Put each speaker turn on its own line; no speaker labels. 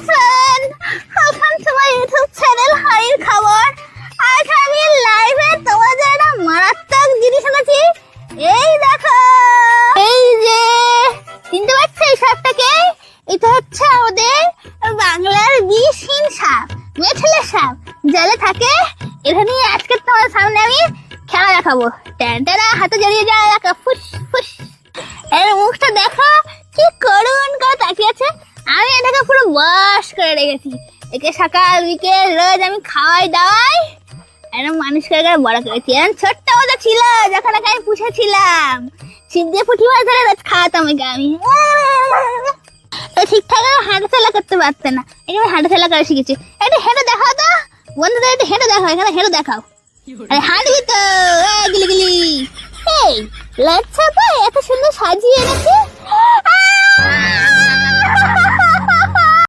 Friend, welcome to my YouTube channel হাড়ির খবর। আজ আমি লাইভে তোমাদের একটা মারাত্মক জিনিস এনেছি। এই দেখো, এই যে চিনতে পারছো এই সাপটাকে? এটা হচ্ছে আমাদের বাংলার বিষহীন সাপ, মেথেলে সাপ, জলে থাকে। এটা নিয়ে আজকে তোমার সামনে আমি খেলা দেখাবো। ট্যান্টারা হাতে জড়িয়ে যায়, ফুস ফুস। এর মুখটা দেখো কি করুণ করে তাকিয়ে আছে। আমি এটাকে পুরো বশ করে রেখেছি। একে সকাল বিকেল রোজ আমি খাওয়াই দাওয়াই, এরকম মানুষ করে বড় করেছি। এরকম ছোট্ট মতো ছিল যখন একে আমি পুষেছিলাম, ছিপ দিয়ে পুঁটি মাছ ধরে রোজ খাওয়াতাম একে আমি। ঠিকঠাক হাঁটা চলা করতে পারতে না, এখানে হাঁটা চলা করে শিখেছি। একটু হেঁটে দেখাও তো বন্ধুদের, একটু হেঁটে দেখাও, এখানে হেঁটে দেখাও। আরে হাঁটবি তো, গিলি গিলি। এই লজ্জা পায়, এত সুন্দর সাজিয়ে এনেছে।